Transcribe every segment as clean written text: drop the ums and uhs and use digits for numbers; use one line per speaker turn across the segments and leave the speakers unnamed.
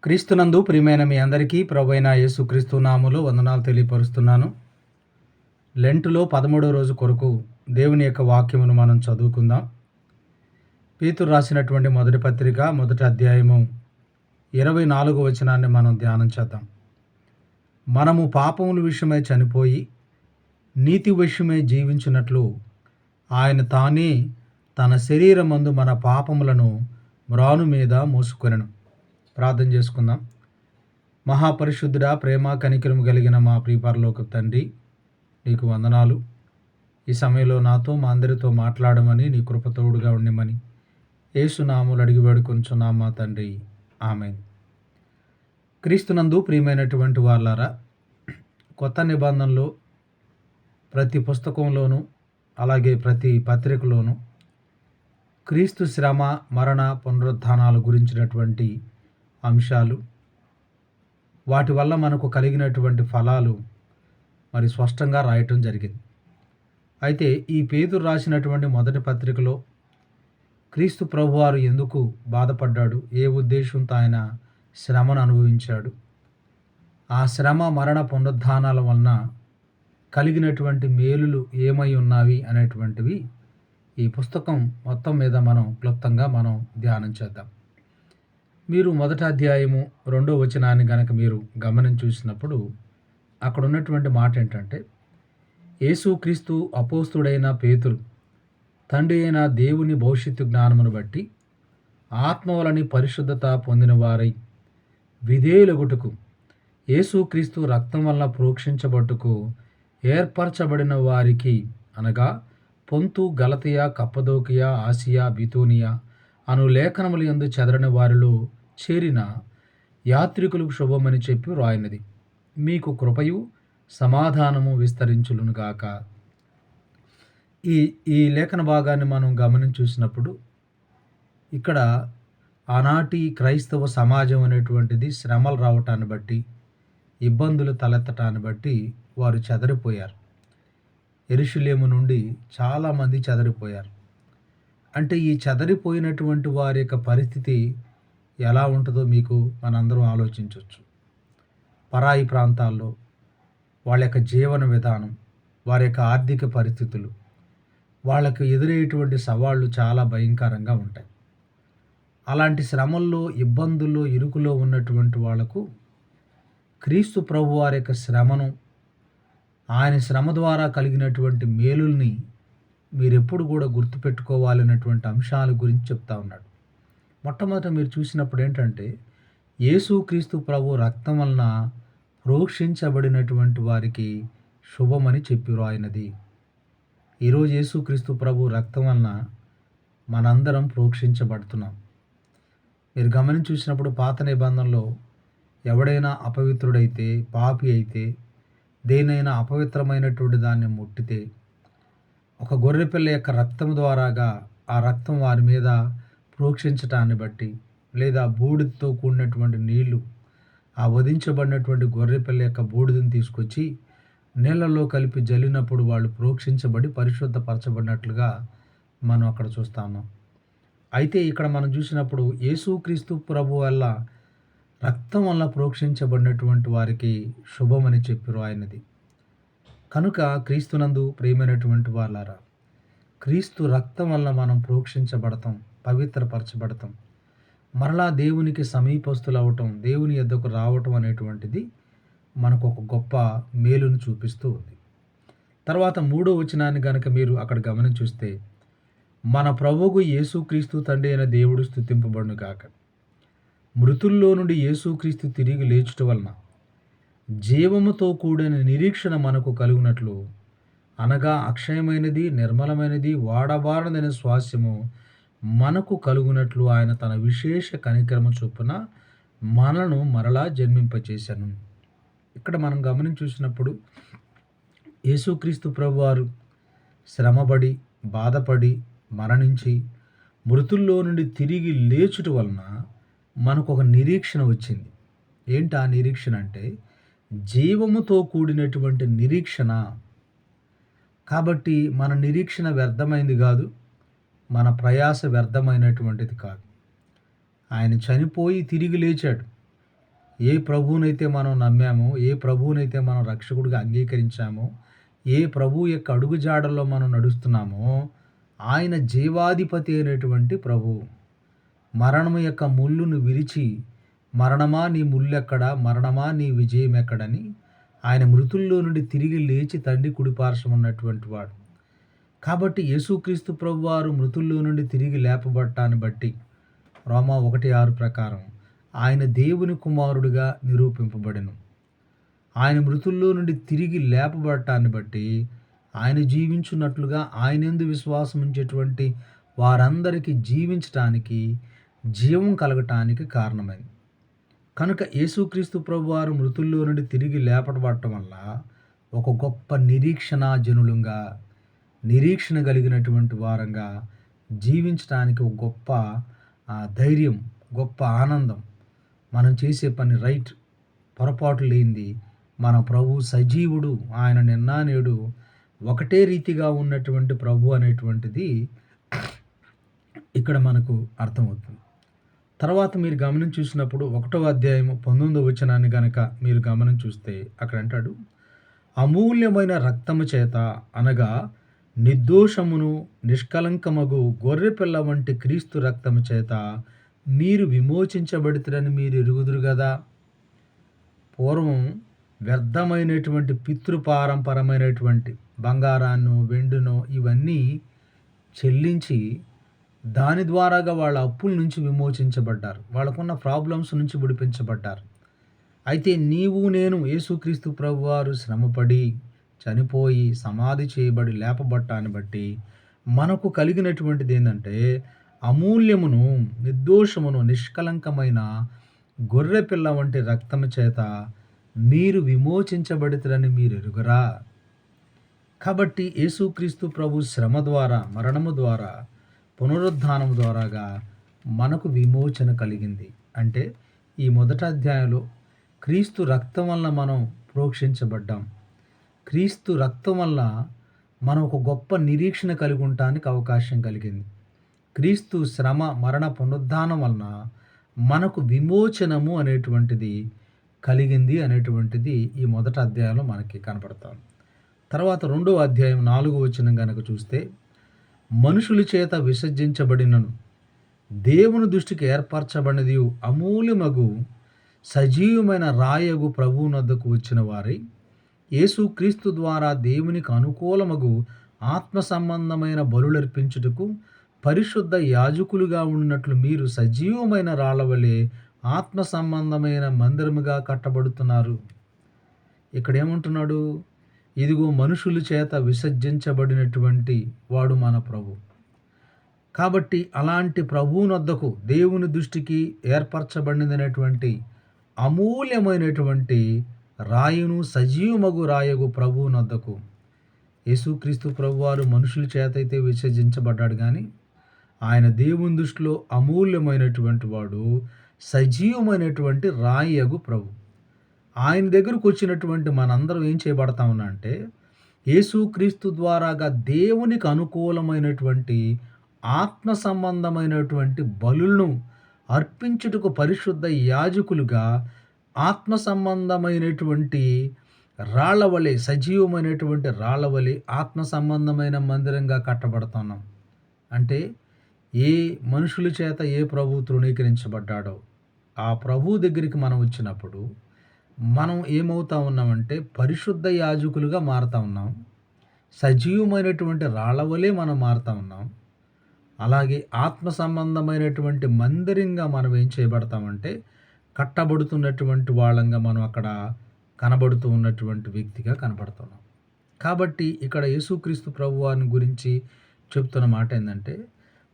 క్రీస్తునందు ప్రియమైన మీ అందరికీ ప్రభువైన యేసుక్రీస్తు నామములో వందనాలు తెలియపరుస్తున్నాను. లెంటులో 13వ రోజు కొరకు దేవుని యొక్క వాక్యమును మనం చదువుకుందాం. పేతురు రాసినటువంటి మొదటి పత్రిక మొదటి అధ్యాయము 24వ వచనాన్ని మనం ధ్యానం చేద్దాం. మనము పాపముల విషయమై చనిపోయి నీతి విషయమై జీవించినట్లు ఆయన తానే తన శరీరమందు మన పాపములను మ్రాను మీద మోసుకొనెను. ప్రార్థన చేసుకుందాం. మహాపరిశుద్ధుడా, ప్రేమ కనికరము కలిగిన మా ప్రియపరలోకపు తండ్రి, నీకు వందనాలు. ఈ సమయంలో నాతో మా అందరితో మాట్లాడమని, నీ కృపతోడుగా ఉండమని యేసునామములో అడిగి వేడుకొనుచున్నాం మా తండ్రి, ఆమేన్. క్రీస్తునందు ప్రియమైనటువంటి వాళ్ళారా, కొత్త నిబంధనలో ప్రతి పుస్తకంలోనూ అలాగే ప్రతి పత్రికలోనూ క్రీస్తు శ్రమ, మరణ, పునరుత్థానాల గురించినటువంటి అంశాలు, వాటి వల్ల మనకు కలిగినటువంటి ఫలాలు మరి స్పష్టంగా రాయటం జరిగింది. అయితే ఈ పేతురు రాసినటువంటి మొదటి పత్రికలో క్రీస్తు ప్రభువారు ఎందుకు బాధపడ్డాడు, ఏ ఉద్దేశంతో ఆయన శ్రమను అనుభవించాడు, ఆ శ్రమ, మరణ, పునరుత్థానాల వలన కలిగినటువంటి మేలులు ఏమై ఉన్నవి అనేటువంటివి ఈ పుస్తకం మొత్తం మీద మనం క్లుప్తంగా ధ్యానం చేద్దాం. మీరు మొదటి అధ్యాయము 2వ వచనాన్ని గనక మీరు గమనించి చూసినప్పుడు అక్కడ ఉన్నటువంటి మాట ఏంటంటే, యేసుక్రీస్తు అపోస్తుడైన పేతురు తండ్రి అయిన దేవుని భవిష్యత్తు జ్ఞానమును బట్టి ఆత్మ వలని పరిశుద్ధత పొందిన వారై విధేయులగుటకు యేసుక్రీస్తు రక్తం వలన ప్రోక్షించబట్టుకు ఏర్పరచబడిన వారికి, అనగా పొంతు, గలతీయ, కప్పదోకియ, ఆసియా, బితూనియా అను లేఖనముల యందు చెదరని వారిలో చేరిన యాత్రికులకు శుభమని చెప్పి వ్రాయినది. మీకు కృపయు సమాధానము విస్తరించులునుగాక. ఈ లేఖన భాగాన్ని మనం గమనించి చూసినప్పుడు ఇక్కడ ఆనాటి క్రైస్తవ సమాజం అనేటువంటిది శ్రమలు రావటాన్ని బట్టి, ఇబ్బందులు తలెత్తటాన్ని బట్టి వారు చెదరిపోయారు. యెరూషలేము నుండి చాలామంది చెదరిపోయారు. అంటే ఈ చెదరిపోయినటువంటి వారి యొక్క పరిస్థితి ఎలా ఉంటుందో మీకు మనందరం ఆలోచించవచ్చు. పరాయి ప్రాంతాల్లో వాళ్ళ యొక్క జీవన విధానం, వారి యొక్క ఆర్థిక పరిస్థితులు, వాళ్ళకు ఎదురయ్యేటువంటి సవాళ్ళు చాలా భయంకరంగా ఉంటాయి. అలాంటి శ్రమల్లో, ఇబ్బందుల్లో, ఇరుకులో ఉన్నటువంటి వాళ్లకు క్రీస్తు ప్రభు వారి యొక్క శ్రమను, ఆయన శ్రమ ద్వారా కలిగినటువంటి మేలుల్ని మీరెప్పుడు కూడా గుర్తుపెట్టుకోవాలన్నటువంటి అంశాల గురించి చెప్తా ఉన్నాడు. మొట్టమొదట మీరు చూసినప్పుడు ఏంటంటే, యేసుక్రీస్తు ప్రభు రక్తం వలన ప్రోక్షించబడినటువంటి వారికి శుభమని చెప్పి వ్రాయినది. ఈరోజు యేసుక్రీస్తు ప్రభు రక్తం వలన మనందరం ప్రోక్షించబడుతున్నాం. మీరు గమనించి చూసినప్పుడు పాత నిబంధనలో ఎవడైనా అపవిత్రుడైతే, పాపి అయితే, దేనైనా అపవిత్రమైనటువంటి దాన్ని ముట్టితే ఒక గొర్రెపిల్ల యొక్క రక్తం ద్వారాగా ఆ రక్తం వారి మీద ప్రోక్షించటాన్ని బట్టి, లేదా బూడిదతో కూడినటువంటి నీళ్లు, ఆ వధించబడినటువంటి గొర్రెపిల్ల యొక్క బూడిదని తీసుకొచ్చి నీళ్ళలో కలిపి జల్లినప్పుడు వాళ్ళు ప్రోక్షించబడి పరిశుద్ధపరచబడినట్లుగా మనం అక్కడ చూస్తా ఉన్నాం. అయితే ఇక్కడ మనం చూసినప్పుడు యేసుక్రీస్తు ప్రభు వల్ల రక్తం వల్ల ప్రోక్షించబడినటువంటి వారికి శుభమని చెప్పి రాయినది. కనుక క్రీస్తునందు ప్రియమైనటువంటి వాళ్ళారా, క్రీస్తు రక్తం వల్ల మనం ప్రోక్షించబడతాం, పవిత్రపరచబడతాం, మరలా దేవునికి సమీపస్తులు అవటం, దేవుని యొద్దకు రావటం అనేటువంటిది మనకు ఒక గొప్ప మేలును చూపిస్తూ ఉంది. తర్వాత 3వ వచనాన్ని గనక మీరు అక్కడ గమనించి చూస్తే, మన ప్రభువు యేసుక్రీస్తు తండ్రి అయిన దేవుడు స్తుతింపబడును గాక. మృతుల్లో నుండి యేసుక్రీస్తు తిరిగి లేచుట వలన జీవముతో కూడిన నిరీక్షణ మనకు కలుగునట్లు, అనగా అక్షయమైనది, నిర్మలమైనది, వాడబారదైన స్వాస్యము మనకు కలుగునట్లు ఆయన తన విశేష కనికరము చొప్పున మనలను మరలా జన్మింపచేశాను. ఇక్కడ మనం గమనించి చూసినప్పుడు యేసుక్రీస్తు ప్రభువారు శ్రమపడి, బాధపడి, మరణించి మృతుల్లో నుండి తిరిగి లేచుట వలన మనకు ఒక నిరీక్షణ వచ్చింది. ఏంటి ఆ నిరీక్షణ అంటే, జీవముతో కూడినటువంటి నిరీక్షణ. కాబట్టి మన నిరీక్షణ వ్యర్థమైంది కాదు, మన ప్రయాస వ్యర్థమైనటువంటిది కాదు. ఆయన చనిపోయి తిరిగి లేచాడు. ఏ ప్రభువునైతే మనం నమ్మామో, ఏ ప్రభువునైతే మనం రక్షకుడిగా అంగీకరించామో, ఏ ప్రభువు యొక్క అడుగుజాడల్లో మనం నడుస్తున్నామో, ఆయన జీవాధిపతి అయినటువంటి ప్రభువు. మరణము యొక్క ముల్లును విరిచి, మరణమా నీ ముల్లెక్కడ, మరణమా నీ విజయమెక్కడని ఆయన మృతుల్లో నుండి తిరిగి లేచి తండ్రి కుడిపార్శ్వం ఉన్నటువంటి వాడు. కాబట్టి యేసుక్రీస్తు ప్రభువారు మృతుల్లో నుండి తిరిగి లేపబడటాన్ని బట్టి రోమా 1:6 ప్రకారం ఆయన దేవుని కుమారుడిగా నిరూపింపబడెను. ఆయన మృతుల్లో నుండి తిరిగి లేపబడటాన్ని బట్టి ఆయన జీవించున్నట్లుగా ఆయనందు విశ్వాసం ఉంచేటువంటి వారందరికీ జీవించటానికి, జీవం కలగటానికి కారణమైంది. కనుక యేసుక్రీస్తు ప్రభువారు మృతుల్లో నుండి తిరిగి లేపబడటం వల్ల ఒక గొప్ప నిరీక్షణాజనులుగా, నిరీక్షణ కలిగినటువంటి వారంగా జీవించటానికి ఒక గొప్ప ధైర్యం, గొప్ప ఆనందం. మనం చేసే పని రైట్, పొరపాటు లేనిది. మన ప్రభు సజీవుడు, ఆయన నిన్న నేడు ఒకటే రీతిగా ఉన్నటువంటి ప్రభు అనేటువంటిది ఇక్కడ మనకు అర్థమవుతుంది. తర్వాత మీరు గమనం చూసినప్పుడు 1వ అధ్యాయము 19వ వచనాన్ని గనక మీరు గమనం చూస్తే అక్కడ అంటాడు, అమూల్యమైన రక్తము చేత అనగా నిర్దోషమును నిష్కలంకమగు గొర్రెపిల్ల వంటి క్రీస్తు రక్తము చేత మీరు విమోచించబడితరని మీరు ఎరుగుదురు కదా. పూర్వం వ్యర్థమైనటువంటి పితృపారంపరమైనటువంటి బంగారాన్నో వెండినో ఇవన్నీ చెల్లించి దాని ద్వారాగా వాళ్ళ అప్పుల నుంచి విమోచించబడ్డారు. వాళ్ళకున్న ప్రాబ్లమ్స్ నుంచి విడిపించబడ్డారు. అయితే నీవు నేను యేసుక్రీస్తు ప్రభువారు శ్రమపడి చనిపోయి సమాధి చేయబడి లేపబట్టాన్ని బట్టి మనకు కలిగినటువంటిది ఏంటంటే అమూల్యమును నిర్దోషమును నిష్కలంకమైన గొర్రెపిల్ల వంటి రక్తము చేత మీరు విమోచించబడితరని మీరు ఎరుగరా. కాబట్టి యేసుక్రీస్తు ప్రభు శ్రమ ద్వారా, మరణము ద్వారా, పునరుద్ధానం ద్వారాగా మనకు విమోచన కలిగింది. అంటే ఈ మొదటి అధ్యాయంలో క్రీస్తు రక్తం వల్ల మనం ప్రోక్షించబడ్డాం. క్రీస్తు రక్తం వల్ల మనం ఒక గొప్ప నిరీక్షణ కలిగి ఉండటానికి అవకాశం కలిగింది. క్రీస్తు శ్రమ, మరణ, పునరుద్ధానం వలన మనకు విమోచనము అనేటువంటిది కలిగింది అనేటువంటిది ఈ మొదటి అధ్యాయంలో మనకి కనపడతాం. తర్వాత 2వ అధ్యాయం 4వ వచనం కనుక చూస్తే, మనుషుల చేత విసర్జించబడినను దేవుని దృష్టికి ఏర్పరచబడినది అమూల్యమగు సజీవమైన రాయగు ప్రభువునొద్దకు వచ్చిన వారై యేసుక్రీస్తు ద్వారా దేవునికి అనుకూలమగు ఆత్మ సంబంధమైన బలులర్పించుటకు పరిశుద్ధ యాజకులుగా ఉన్నట్లు మీరు సజీవమైన రాళ్లవలే ఆత్మ సంబంధమైన మందిరముగా కట్టబడుతున్నారు. ఇక్కడ ఏమంటున్నాడు? ఇదిగో మనుషుల చేత విసర్జించబడినటువంటి వాడు మన ప్రభు. కాబట్టి అలాంటి ప్రభువునొద్దకు దేవుని దృష్టికి ఏర్పరచబడినటువంటి అమూల్యమైనటువంటి రాయును, సజీవమగు రాయగు ప్రభువునొద్దకు యేసుక్రీస్తు ప్రభువారు మనుషుల చేత అయితే విసర్జించబడ్డాడు, కానీ ఆయన దేవుని దృష్టిలో అమూల్యమైనటువంటి వాడు, సజీవమైనటువంటి రాయగు ప్రభు. ఆయన దగ్గరకు వచ్చినటువంటి మనందరం ఏం చేయబడతా ఉన్నా అంటే యేసుక్రీస్తు ద్వారాగా దేవునికి అనుకూలమైనటువంటి ఆత్మ సంబంధమైనటువంటి బలులను అర్పించుటకు పరిశుద్ధ యాజకులుగా ఆత్మ సంబంధమైనటువంటి రాళ్లవలే, సజీవమైనటువంటి రాళ్లవలే ఆత్మ సంబంధమైన మందిరంగా కట్టబడుతున్నాం. అంటే ఏ మనుషుల చేత ఏ ప్రభు తృణీకరించబడ్డాడో ఆ ప్రభు దగ్గరికి మనం వచ్చినప్పుడు మనం ఏమవుతా ఉన్నామంటే పరిశుద్ధ యాజకులుగా మారుతా ఉన్నాం. సజీవమైనటువంటి రాళ్లవలే మనం మారుతా ఉన్నాం. అలాగే ఆత్మ సంబంధమైనటువంటి మందిరంగా మనం ఏం చేయబడతామంటే కట్టబడుతున్నటువంటి వాళ్ళంగా మనం అక్కడ కనబడుతూ ఉన్నటువంటి వ్యక్తిగా కనబడుతున్నాం. కాబట్టి ఇక్కడ యేసుక్రీస్తు ప్రభువారిని గురించి చెప్తున్న మాట ఏంటంటే,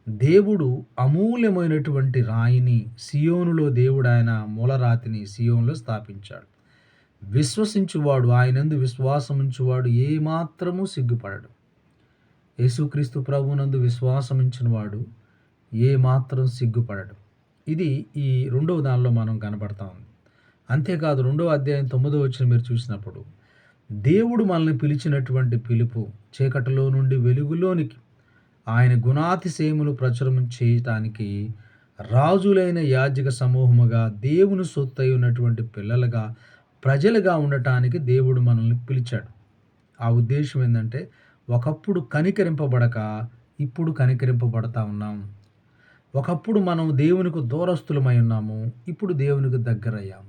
దేవుడు అమూల్యమైనటువంటి రాయిని సియోనులో, దేవుడు ఆయన మూలరాతిని సియోనులో స్థాపించాడు. విశ్వసించువాడు, ఆయనందు విశ్వాసం ఉంచువాడు ఏమాత్రము సిగ్గుపడడు. యేసుక్రీస్తు ప్రభువునందు విశ్వాసం ఉంచిన వాడు ఏమాత్రం సిగ్గుపడడు. ఇది ఈ 2వ దానిలో మనం కనబడతా ఉంది. అంతేకాదు 2వ అధ్యాయం 9వ వచనం మీరు చూసినప్పుడు, దేవుడు మనల్ని పిలిచినటువంటి పిలుపు చీకటిలో నుండి వెలుగులోనికి ఆయన గుణాతిశయములు ప్రచురం చేయటానికి రాజులైన యాజక సమూహముగా, దేవుని సొత్తై ఉన్నటువంటి పిల్లలుగా, ప్రజలుగా ఉండటానికి దేవుడు మనల్ని పిలిచాడు. ఆ ఉద్దేశ్యం ఏందంటే, ఒకప్పుడు కనికరింపబడక, ఇప్పుడు కనికరింపబడతా ఉన్నాం. ఒకప్పుడు మనం దేవునికి దూరస్తులమై ఉన్నాము. ఇప్పుడు దేవునికి దగ్గరయ్యాం.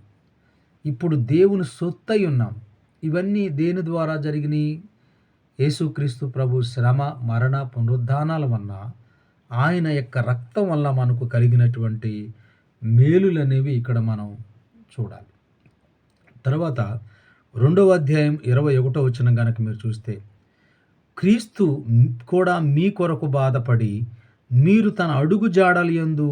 ఇప్పుడు దేవుని సొత్తై ఉన్నాం. ఇవన్నీ దేని ద్వారా జరిగినియి? యేసుక్రీస్తు ప్రభు శ్రమ, మరణ, పునరుద్ధానాల వలన, ఆయన యొక్క రక్తం వల్ల మనకు కలిగినటువంటి మేలులనేవి ఇక్కడ మనం చూడాలి. తర్వాత 2వ అధ్యాయం 21వ వచనం గనక మీరు చూస్తే, క్రీస్తు కూడా మీ కొరకు బాధపడి, మీరు తన అడుగు జాడలయందు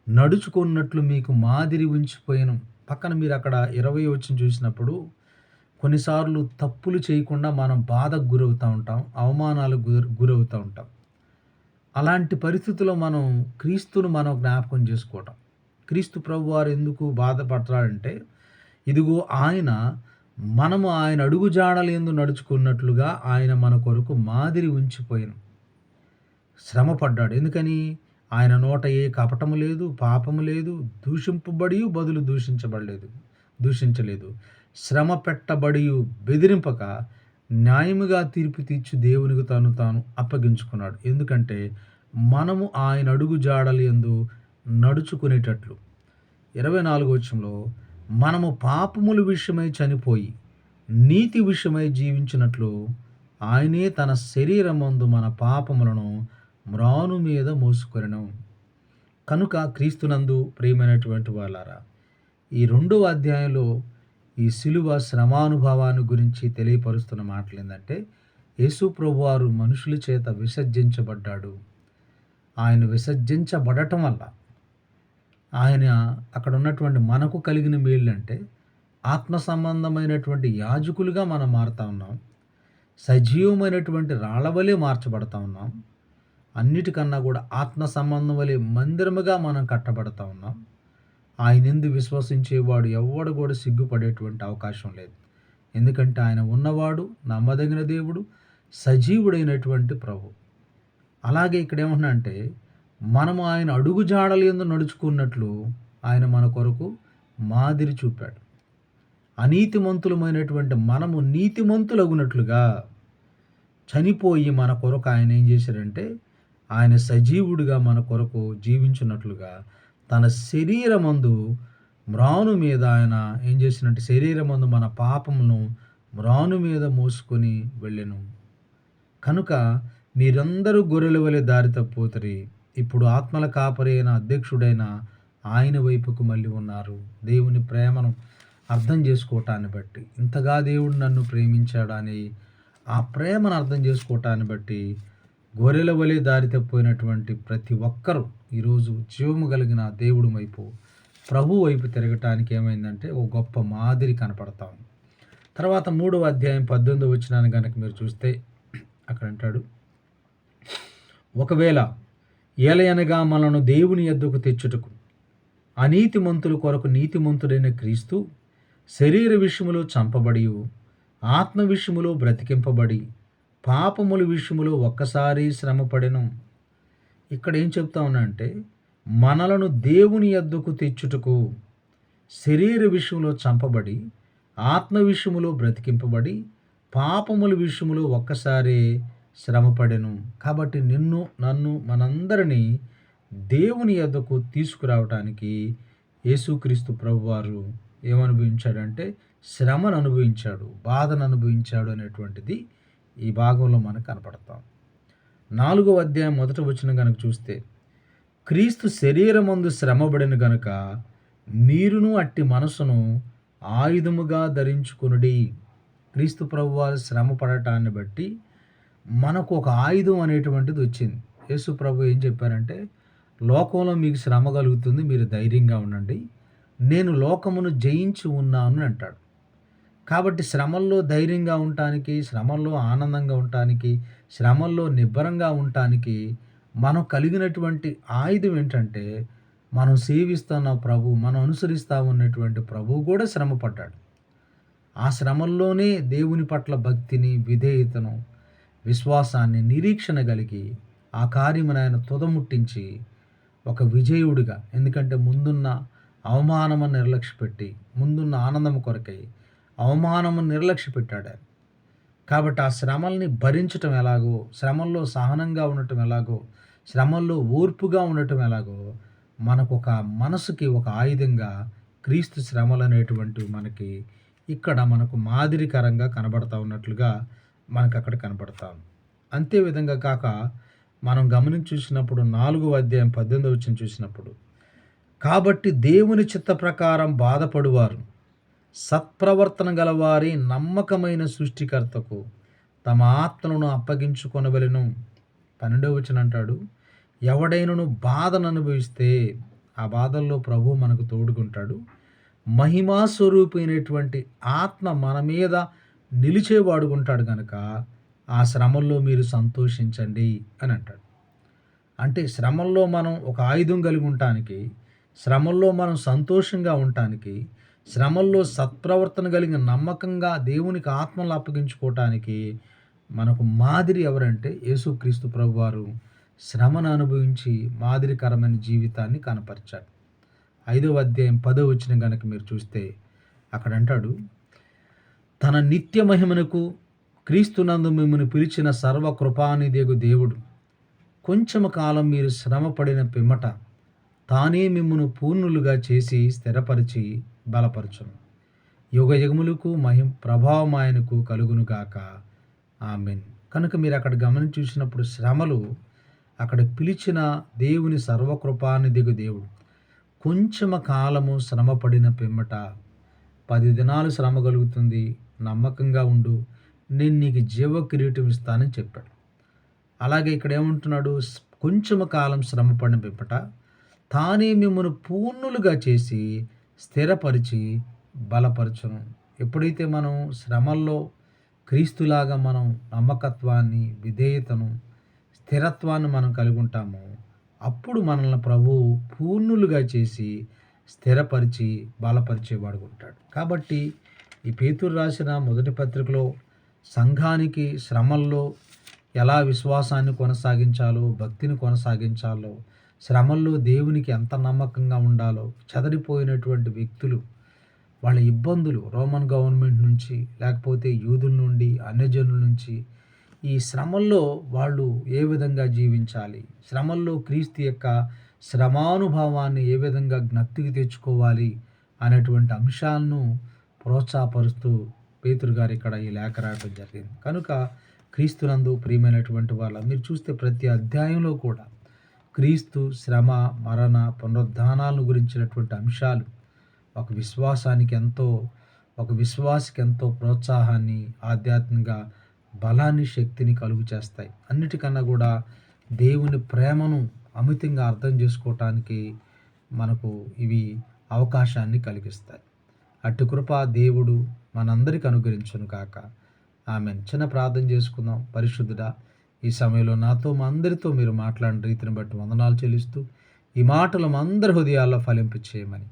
నడుచుకున్నట్లు మీకు మాదిరి ఉంచిపోయెను. పక్కన మీరు అక్కడ 20వ వచనం చూసినప్పుడు, కొన్నిసార్లు తప్పులు చేయకుండా మనం బాధకు గురవుతూ ఉంటాం. అవమానాలకు గురవుతూ ఉంటాం. అలాంటి పరిస్థితుల్లో మనం క్రీస్తును మనం జ్ఞాపకం చేసుకోవటం. క్రీస్తు ప్రభువారు ఎందుకు బాధపడతాడంటే, ఇదిగో మనము ఆయన అడుగు జాడలయందు నడుచుకున్నట్లుగా ఆయన మన కొరకు మాదిరి ఉంచిపోయెను. శ్రమపడ్డాడు. ఎందుకని? ఆయన నోట ఏ కపటము లేదు, పాపము లేదు, దూషింపబడియు బదులు దూషించలేదు. శ్రమ పెట్టబడియు బెదిరింపక న్యాయముగా తీర్పు తీర్చి దేవునికి తాను అప్పగించుకున్నాడు. ఎందుకంటే మనము ఆయన అడుగు జాడలయందు నడుచుకునేటట్లు. 24వ వచనంలో, మనము పాపముల విషయమై చనిపోయి నీతి విషయమై జీవించినట్లు ఆయనే తన శరీరమందు మన పాపములను మ్రాను మీద మోసుకొనెను. కనుక క్రీస్తునందు ప్రియమైనటువంటి వాళ్ళారా, ఈ 2వ అధ్యాయంలో ఈ శిలువ శ్రమానుభవాన్ని గురించి తెలియపరుస్తున్న మాటలు ఏంటంటే, యేసు ప్రభువారు మనుషుల చేత విసర్జించబడ్డాడు. ఆయన విసర్జించబడటం వల్ల ఆయన అక్కడ ఉన్నటువంటి మనకు కలిగిన మేళ్ళంటే, ఆత్మ సంబంధమైనటువంటి యాజకులుగా మనం మారుతా ఉన్నాం. సజీవమైనటువంటి రాళ్ల వలె మార్చబడతా ఉన్నాం. అన్నిటికన్నా కూడా ఆత్మ సంబంధం వలె మందిరముగా మనం కట్టబడతా ఉన్నాం. ఆయనందు విశ్వసించేవాడు ఎవ్వడు కూడా సిగ్గుపడేటువంటి అవకాశం లేదు. ఎందుకంటే ఆయన ఉన్నవాడు, నమ్మదగిన దేవుడు, సజీవుడైనటువంటి ప్రభు. అలాగే ఇక్కడ ఏమన్నా అంటే, మనము ఆయన అడుగు జాడలయందు నడుచుకున్నట్లు ఆయన మన కొరకు మాదిరి చూపాడు. అనీతిమంతులమైనటువంటి మనము నీతిమంతులగునట్లుగా చనిపోయి మన కొరకు ఆయన ఏం చేశారంటే, ఆయన సజీవుడిగా మన కొరకు జీవించున్నట్లుగా తన శరీరమందు మ్రాను మీద ఆయన ఏం చేసినట్టు, శరీరమందు మన పాపమును మ్రాను మీద మోసుకొని వెళ్ళెను. కనుక మీరందరూ గొర్రెల వలె దారి తప్పిపోతారు. ఇప్పుడు ఆత్మల కాపరి అయిన అధ్యక్షుడైన ఆయన వైపుకు మళ్ళీ ఉన్నారు. దేవుని ప్రేమను అర్థం చేసుకోవటాన్ని బట్టి, ఇంతగా దేవుడు నన్ను ప్రేమించాడని ఆ ప్రేమను అర్థం చేసుకోవటాన్ని బట్టి, గొర్రెల వలె దారి తప్పిపోయినటువంటి ప్రతి ఒక్కరూ ఈరోజు జీవము కలిగిన దేవుడి వైపు, ప్రభు వైపు తిరగటానికి ఏమైందంటే ఒక గొప్ప మాదిరి కనపడతాం. తర్వాత 3వ అధ్యాయం 18వ వచనాన్ని కనుక మీరు చూస్తే, అక్కడ అంటాడు, ఒకవేళ ఏలయనగా మనను దేవుని యొద్దకు తెచ్చుటకు అనీతిమంతుల కొరకు నీతిమంతుడైన క్రీస్తు శరీర విషయములో చంపబడి, ఆత్మ విషయములో బ్రతికింపబడి, పాపముల విషయములో ఒక్కసారి శ్రమపడెను. ఇక్కడ ఏం చెప్తా ఉన్నా అంటే, మనలను దేవుని యొద్దకు తెచ్చుటకు శరీర విషయంలో చంపబడి, ఆత్మ విషయములో బ్రతికింపబడి, పాపముల విషయములో ఒక్కసారి శ్రమపడెను. కాబట్టి నిన్ను, నన్ను, మనందరినీ దేవుని యొద్దకు తీసుకురావటానికి యేసుక్రీస్తు ప్రభువారు ఏమనుభవించాడంటే, శ్రమను అనుభవించాడు, బాధను అనుభవించాడు అనేటువంటిది ఈ భాగంలో మనకు కనపడతాం. 4వ అధ్యాయం 1వ వచనం కనుక చూస్తే, క్రీస్తు శరీరమందు శ్రమపడిన గనుక మీరును అట్టి మనసును ఆయుధముగా ధరించుకొనుడి. క్రీస్తు ప్రభువారు శ్రమ పడటాన్ని బట్టి మనకు ఒక ఆయుధం అనేటువంటిది వచ్చింది. యేసు ప్రభు ఏం చెప్పారంటే, లోకంలో మీకు శ్రమ కలుగుతుంది, మీరు ధైర్యంగా ఉండండి, నేను లోకమును జయించి ఉన్నాను అంటాడు. కాబట్టి శ్రమల్లో ధైర్యంగా ఉండటానికి, శ్రమల్లో ఆనందంగా ఉండటానికి, శ్రమల్లో నిబ్బరంగా ఉండటానికి మనం కలిగినటువంటి ఆయుధం ఏంటంటే, మనం సేవిస్తున్న ప్రభు, మనం అనుసరిస్తూ ఉన్నటువంటి ప్రభువు కూడా శ్రమ పడ్డాడు. ఆ శ్రమల్లోనే దేవుని పట్ల భక్తిని, విధేయతను, విశ్వాసాన్ని, నిరీక్షణ కలిగి ఆ కార్యమును ఆయన తుదముట్టించి ఒక విజయుడిగా, ఎందుకంటే ముందున్న అవమానము నిర్లక్ష్యపెట్టి, ముందున్న ఆనందం కొరకై అవమానము నిర్లక్ష్యపెట్టాడు ఆయన. కాబట్టి ఆ శ్రమల్ని భరించటం ఎలాగో, శ్రమల్లో సహనంగా ఉండటం ఎలాగో, శ్రమల్లో ఓర్పుగా ఉండటం ఎలాగో, మనకొక మనసుకి ఒక ఆయుధంగా క్రీస్తు శ్రమలనేటువంటివి మనకి ఇక్కడ మనకు మాదిరికరంగా కనబడతా ఉన్నట్లుగా మనకక్కడ కనబడతా ఉంది. అంతే విధంగా కాక మనం గమనించి చూసినప్పుడు 4వ అధ్యాయం 18వ వచనం చూసినప్పుడు, కాబట్టి దేవుని చిత్త ప్రకారం బాధపడువారు సత్ప్రవర్తన గలవారి నమ్మకమైన సృష్టికర్తకు తమ ఆత్మలను అప్పగించుకొనవలెను. 12వ వచనం అంటాడు, ఎవడైనను బాధను అనుభవిస్తే ఆ బాధల్లో ప్రభు మనకు తోడుకుంటాడు. మహిమా స్వరూపమైనటువంటి ఆత్మ మన మీద నిలిచేవాడుకుంటాడు కనుక ఆ శ్రమల్లో మీరు సంతోషించండి అని అంటాడు. అంటే శ్రమల్లో మనం ఒక ఆయుధం కలిగి ఉండటానికి, శ్రమల్లో మనం సంతోషంగా ఉండటానికి, శ్రమల్లో సత్ప్రవర్తన కలిగిన నమ్మకంగా దేవునికి ఆత్మలు అప్పగించుకోవటానికి మనకు మాదిరి ఎవరంటే యేసుక్రీస్తు ప్రభువారు శ్రమను అనుభవించి మాదిరికరమైన జీవితాన్ని కనపరిచాడు. 5వ అధ్యాయం 10వ వచనం కనుక మీరు చూస్తే అక్కడ అంటాడు, తన నిత్య మహిమనకు క్రీస్తునందు మిమ్మల్ని పిలిచిన సర్వకృపానిధియగు దేవుడు కొంచెము కాలం మీరు శ్రమపడిన పిమ్మట తానే మిమ్మును పూర్ణులుగా చేసి స్థిరపరిచి బలపరచును. యుగయుగములకు ప్రభావం ఆయనకు కలుగునుగాక. ఆమేన్. కనుక మీరు అక్కడ గమనించి చూసినప్పుడు శ్రమలు అక్కడ పిలిచిన దేవుని సర్వకృపానిధిగు దేవుడు కొంచెము కాలము శ్రమపడిన పిమ్మట 10 దినాలు శ్రమ కలుగుతుంది, నమ్మకంగా ఉండు, నేను నీకు జీవ కిరీటం ఇస్తానని చెప్పాడు. అలాగే ఇక్కడ ఏమంటున్నాడు, కొంచెము కాలం శ్రమపడిన పిమ్మట తానే మిమ్మల్ని పూర్ణులుగా చేసి స్థిరపరిచి బలపరచును. ఎప్పుడైతే మనం శ్రమల్లో క్రీస్తులాగా మనం నమ్మకత్వాన్ని, విధేయతను, స్థిరత్వాన్ని మనం కలిగి ఉంటామో అప్పుడు మనల్ని ప్రభువు పూర్ణులుగా చేసి స్థిరపరిచి బలపరిచేవాడు ఉంటాడు. కాబట్టి ఈ పేతురు రాసిన మొదటి పత్రికలో సంఘానికి శ్రమల్లో ఎలా విశ్వాసాన్ని కొనసాగించాలో, భక్తిని కొనసాగించాలో, శ్రమల్లో దేవునికి ఎంత నమ్మకంగా ఉండాలో, చెదరిపోయినటువంటి వ్యక్తులు వాళ్ళ ఇబ్బందులు రోమన్ గవర్నమెంట్ నుంచి, లేకపోతే యూదుల నుండి, అన్యజనుల నుంచి ఈ శ్రమల్లో వాళ్ళు ఏ విధంగా జీవించాలి, శ్రమల్లో క్రీస్తు యొక్క శ్రమానుభవాన్ని ఏ విధంగా జ్ఞప్తికి తెచ్చుకోవాలి అనేటువంటి అంశాలను ప్రోత్సాహపరుస్తూ పేతురు గారు ఇక్కడ ఈ లేఖ రాయడం జరిగింది. కనుక క్రీస్తునందు ప్రియమైనటువంటి వాళ్ళ మీరు చూస్తే ప్రతి అధ్యాయంలో కూడా క్రీస్తు శ్రమ, మరణ, పునరుద్ధానాలను గురించినటువంటి అంశాలు ఒక విశ్వాసికి ఎంతో ప్రోత్సాహాన్ని, ఆధ్యాత్మిక బలాన్ని, శక్తిని కలుగు చేస్తాయి. అన్నిటికన్నా కూడా దేవుని ప్రేమను అమితంగా అర్థం చేసుకోవటానికి మనకు ఇవి అవకాశాన్ని కలిగిస్తాయి. అట్టి కృప దేవుడు మనందరికీ అనుగ్రహించును కాక. ఆమేన్. చిన్న ప్రార్థన చేసుకుందాం. పరిశుద్ధుడా, ఈ సమయంలో నాతో మా అందరితో మీరు మాట్లాడిన రీతిని బట్టి వందనాలు చెల్లిస్తూ ఈ మాటలు మా అందరి హృదయాల్లో ఫలింపు చేయమని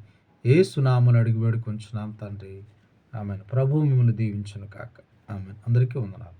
యేసు నామములో అడిగి వేడుకొంచున్నాం తండ్రి. ఆమేన్. ప్రభువు మిమ్మల్ని దీవించును కాక. ఆమేన్. అందరికీ వందనాలు.